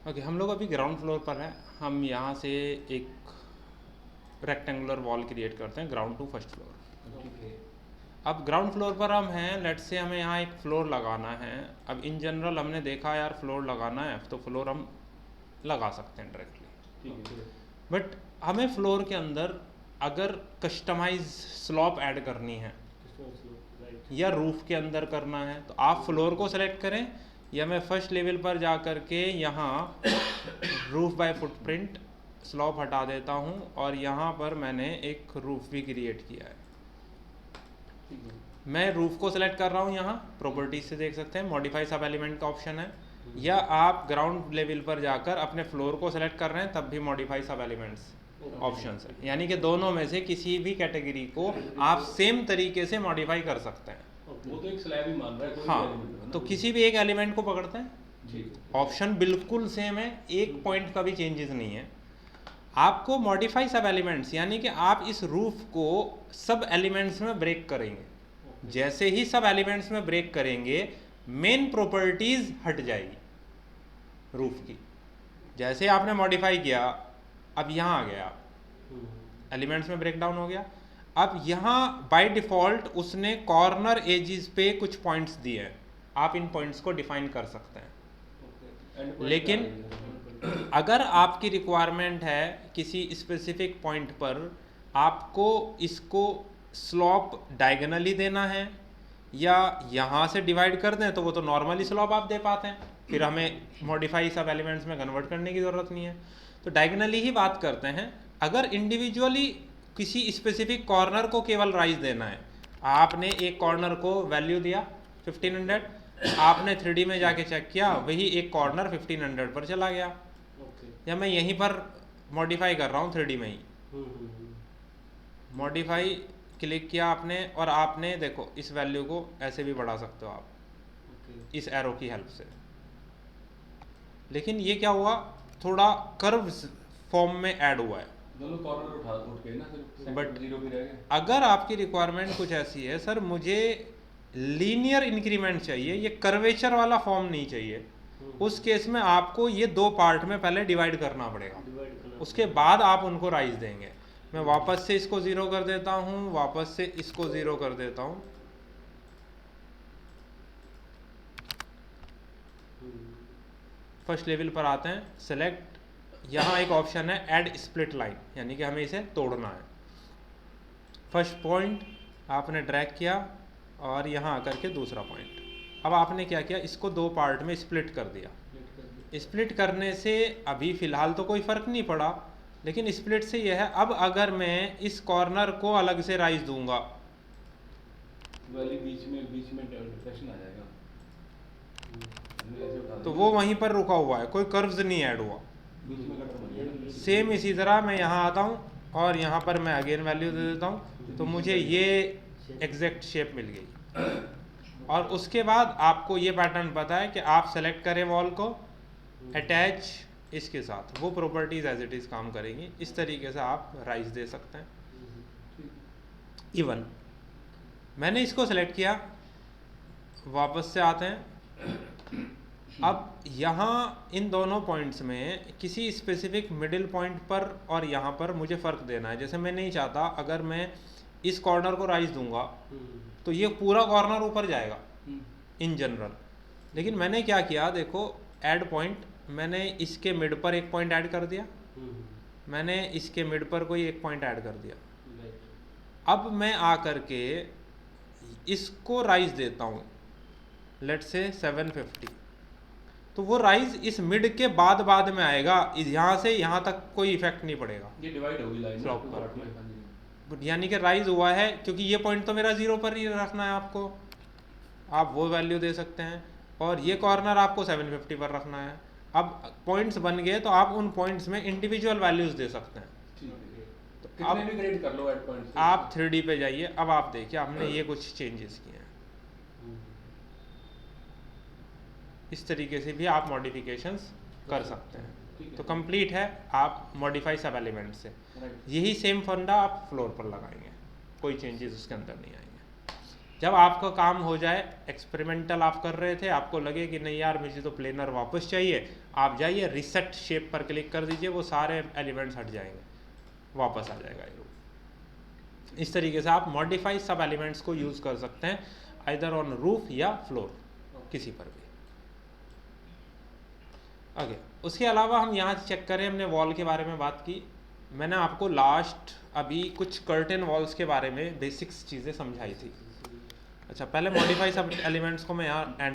Okay, हम लोग अभी ग्राउंड फ्लोर पर हैं। हम यहाँ से एक रेक्टेंगुलर वॉल क्रिएट करते हैं ग्राउंड टू फर्स्ट फ्लोर। अब ग्राउंड फ्लोर पर हम हैं, लेट्स से हमें यहाँ एक फ्लोर लगाना है। अब इन जनरल हमने देखा यार फ्लोर लगाना है तो फ्लोर हम लगा सकते हैं डायरेक्टली, बट हमें फ्लोर के अंदर अगर कस्टमाइज स्लॉप ऐड करनी है या रूफ के अंदर करना है तो आप फ्लोर को सेलेक्ट करें, या मैं फर्स्ट लेवल पर जा कर के यहाँ रूफ बाय फुटप्रिंट स्लॉप हटा देता हूँ और यहाँ पर मैंने एक रूफ भी क्रिएट किया है। मैं रूफ को सेलेक्ट कर रहा हूँ, यहाँ प्रॉपर्टीज से देख सकते हैं मॉडिफाई सब एलिमेंट का ऑप्शन है, या आप ग्राउंड लेवल पर जाकर अपने फ्लोर को सेलेक्ट कर रहे हैं तब भी मॉडिफाई सब एलिमेंट्स ऑप्शन है। यानी कि दोनों में से किसी भी कैटेगरी को आप सेम तरीके से मॉडिफाई कर सकते हैं। वो तो एक स्लैब ही मान रहा है कोई हाँ, तो किसी भी एक एलिमेंट को पकड़ते हैं, ऑप्शन बिल्कुल सेम है, एक पॉइंट का भी चेंजेस नहीं है। आपको मॉडिफाई सब एलिमेंट्स यानी कि आप इस रूफ को सब एलिमेंट्स में ब्रेक करेंगे। जैसे ही सब एलिमेंट्स में ब्रेक करेंगे मेन प्रॉपर्टीज हट जाएगी रूफ की। जैसे आपने मॉडिफाई किया, अब यहाँ आ गया, एलिमेंट्स में ब्रेक डाउन हो गया। अब यहाँ बाय डिफ़ॉल्ट उसने कॉर्नर एजिस पे कुछ पॉइंट्स दिए हैं, आप इन पॉइंट्स को डिफाइन कर सकते हैं। लेकिन अगर आपकी रिक्वायरमेंट है किसी स्पेसिफिक पॉइंट पर आपको इसको स्लॉप डायगोनली देना है या यहाँ से डिवाइड कर दें तो वो तो नॉर्मली स्लॉप आप दे पाते हैं, फिर हमें मॉडिफाई सब एलिमेंट्स में कन्वर्ट करने की ज़रूरत नहीं है, तो डायगोनली ही बात करते हैं। अगर इंडिविजुअली किसी स्पेसिफिक कॉर्नर को केवल राइज देना है, आपने एक कॉर्नर को वैल्यू दिया 1500, आपने 3D में जाके चेक किया वही एक कॉर्नर 1500 पर चला गया, या मैं यहीं पर मॉडिफाई कर रहा हूँ 3D में ही, मॉडिफाई क्लिक किया आपने और आपने देखो इस वैल्यू को ऐसे भी बढ़ा सकते हो आप इस एरो की हेल्प से। लेकिन ये क्या हुआ, थोड़ा कर्व फॉर्म में ऐड हुआ है, दोनों कॉर्नर उठ गए ना, फिर बट जीरो भी रह गए। अगर आपकी रिक्वायरमेंट कुछ ऐसी है, सर मुझे लीनियर इंक्रीमेंट चाहिए, ये कर्वेचर वाला फॉर्म नहीं चाहिए, उस केस में आपको ये दो पार्ट में पहले डिवाइड करना पड़ेगा, उसके बाद आप उनको राइज देंगे। मैं वापस से इसको ज़ीरो कर देता हूँ, वापस से इसको ज़ीरो कर देता हूँ, फर्स्ट लेवल पर आते हैं, सेलेक्ट, यहाँ एक ऑप्शन है ऐड स्प्लिट लाइन, यानी कि हमें इसे तोड़ना है। फर्स्ट पॉइंट आपने ड्रैग किया और यहाँ आकर के दूसरा पॉइंट, अब आपने क्या किया, इसको दो पार्ट में स्प्लिट कर दिया। स्प्लिट करने से अभी फ़िलहाल तो कोई फ़र्क नहीं पड़ा, लेकिन स्प्लिट से यह है अब अगर मैं इस कॉर्नर को अलग से राइज दूंगा बीच में डिफ्लेक्शन आ जाएगा, तो वो वहीं पर रुका हुआ है, कोई कर्व्स नहीं ऐड हुआ। सेम इसी तरह मैं यहाँ आता हूँ और यहाँ पर मैं अगेन वैल्यू दे देता हूँ, तो मुझे ये एग्जैक्ट शेप मिल गई। और उसके बाद आपको ये पैटर्न पता है कि आप सेलेक्ट करें वॉल को, अटैच इसके साथ, वो प्रॉपर्टीज एज इट इज़ काम करेंगी। इस तरीके से आप राइज दे सकते हैं। इवन मैंने इसको सेलेक्ट किया, वापस से आते हैं, अब यहाँ इन दोनों पॉइंट्स में किसी स्पेसिफिक मिडिल पॉइंट पर और यहाँ पर मुझे फ़र्क देना है। जैसे मैं नहीं चाहता अगर मैं इस कॉर्नर को राइज दूंगा तो ये पूरा कॉर्नर ऊपर जाएगा इन जनरल, लेकिन मैंने क्या किया, देखो ऐड पॉइंट, मैंने इसके मिड पर एक पॉइंट ऐड कर दिया, मैंने इसके मिड पर कोई एक पॉइंट ऐड कर दिया। अब मैं आकर के इसको राइज देता हूँ, लेट्स से 750, तो वो राइज इस मिड के बाद में आएगा, यहाँ से यहाँ तक कोई इफेक्ट नहीं पड़ेगा, ये डिवाइड होगी लाइन स्लॉप पर, यानी कि राइज हुआ है, क्योंकि ये पॉइंट तो मेरा 0 पर ही रखना है आपको, आप वो वैल्यू दे सकते हैं, और ये कॉर्नर आपको 750 पर रखना है। अब पॉइंट्स बन गए तो आप उन पॉइंट्स में इंडिविजुअल वैल्यूज दे सकते हैं। तो अब भी ग्रेड कर लो एट पॉइंट्स, आप 3D पे जाइए, अब आप देखिए हमने ये कुछ चेंजेस किए हैं, इस तरीके से भी आप मॉडिफिकेशंस कर सकते हैं। तो कंप्लीट है, आप मॉडिफाई सब एलिमेंट से, यही सेम फंडा आप फ्लोर पर लगाएंगे, कोई चेंजेस उसके अंदर नहीं आएंगे। जब आपका काम हो जाए, एक्सपेरिमेंटल आप कर रहे थे, आपको लगे कि नहीं यार मुझे तो प्लेनर वापस चाहिए, आप जाइए रिसेट शेप पर क्लिक कर दीजिए, वो सारे एलिमेंट्स हट जाएंगे, वापस आ जाएगा ये रूफ। इस तरीके से आप मॉडिफाई सब एलिमेंट्स को यूज़ कर सकते हैं, आइदर ऑन रूफ या फ्लोर, किसी पर भी। ओके, उसके अलावा हम यहाँ चेक करें, हमने वॉल के बारे में बात की, मैंने आपको लास्ट अभी कुछ कर्टेन वॉल्स के बारे में बेसिक्स चीज़ें समझाई थी। अच्छा, पहले मॉडिफाई सब एलिमेंट्स को मैं यहाँ